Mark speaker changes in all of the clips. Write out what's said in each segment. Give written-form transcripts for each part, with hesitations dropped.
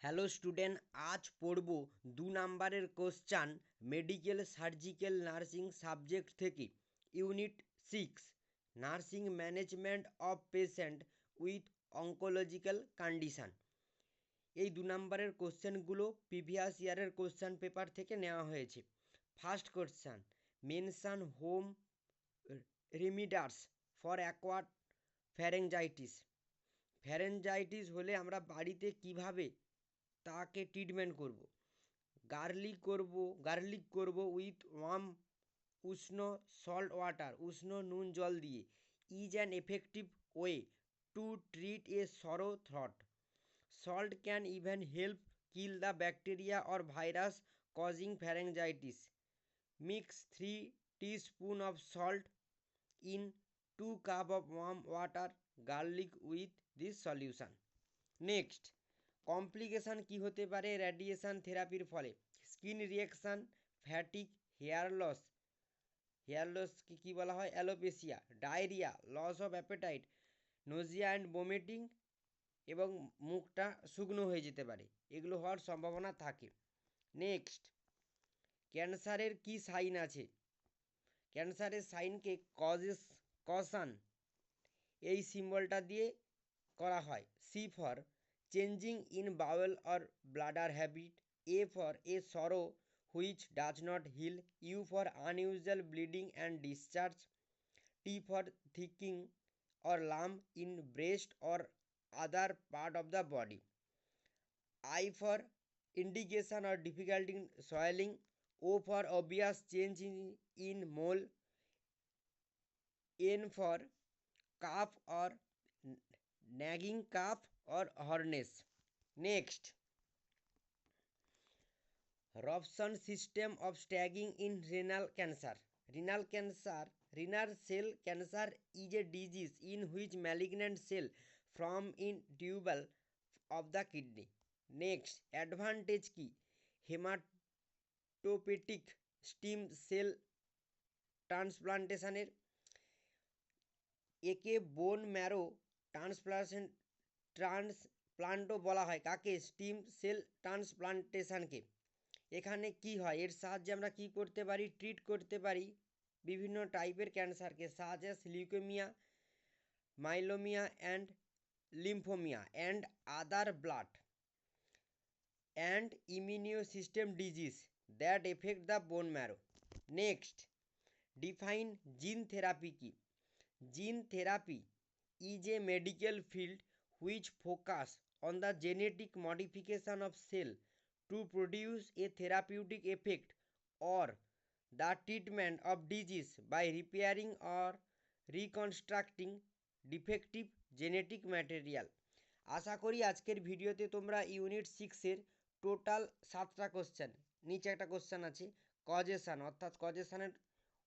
Speaker 1: Hello student, আজ পড়ব 2 নম্বরের question medical surgical nursing subject থেকে unit 6 nursing management of patient with oncological condition. এই 2 নম্বরের কোশ্চেনগুলো প্রিভিয়াস ইয়ারের কোশ্চেন পেপার থেকে নেওয়া হয়েছে। First question, mention home remedies for acquired pharyngitis. Pharyngitis হলে আমরা বাড়িতে কিভাবে তাকে ট্রিটমেন্ট করব। গার্লিক করব উইথ ওয়ার্ম উষ্ণ সল্ট ওয়াটার, উষ্ণ নুন জল দিয়ে। Is an effective way to treat a sore throat. Salt can even help kill the bacteria or virus causing pharyngitis. Mix 3 teaspoons of salt in 2 cups of warm water. Garlic with this solution. Next, complication কি হতে পারে radiation থেরাপির ফলে? Skin reaction, fatigue, hair লসকে কী বলা হয়? Alopecia, diarrhoea, loss of appetite, nausea and vomiting, এবং মুখটা শুকনো হয়ে যেতে পারে। এগুলো হওয়ার সম্ভাবনা থাকে। নেক্সট, ক্যান্সারের কি সাইন আছে? ক্যান্সারের সাইনকে কশন এই সিম্বলটা দিয়ে করা হয়। C for changing in bowel or bladder habit. A for a sorrow which does not heal. U for unusual bleeding and discharge. T for thickening or lump in breast or other part of the body. I for indigestion or difficulty in swallowing. O for obvious change in mole. N for cough or nagging cough or hoarseness. Next, Robson system of staging in renal cancer. Renal cell cancer is a disease in which malignant cell form in tubule of the kidney. Next, advantage কি? Hematopoietic stem cell ট্রান্সপ্লান্টেশনের। একে bone marrow ট্রান্সপ্লান্টও বলা হয়। কাকে? Stem cell ট্রান্সপ্লান্টেশনকে। এখানে কি হয়? এর সাহায্যে আমরা কি করতে পারি? ট্রিট করতে পারি বিভিন্ন টাইপের ক্যান্সারকে, such as leukemia, myeloma and lymphoma and other blood and immune system disease that affect the bone marrow. Next, define gene therapy কি? Gene therapy is a medical field which focus on the genetic modification of cell to produce a therapeutic effect or the treatment of disease by repairing or reconstructing defective genetic material. আশা করি আজকের ভিডিওতে তোমরা unit 6-এর total 7টা question, নিচে একটা question আছে কজেশান, অর্থাৎ কজেশানের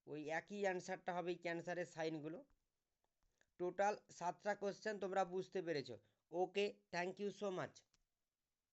Speaker 1: ওই একই অ্যান্সারটা হবে এই ক্যান্সারের সাইনগুলো। টোটাল 7টা কোশ্চেন তোমরা বুঝতে পেরেছো। ওকে, থ্যাংক ইউ সো মাচ।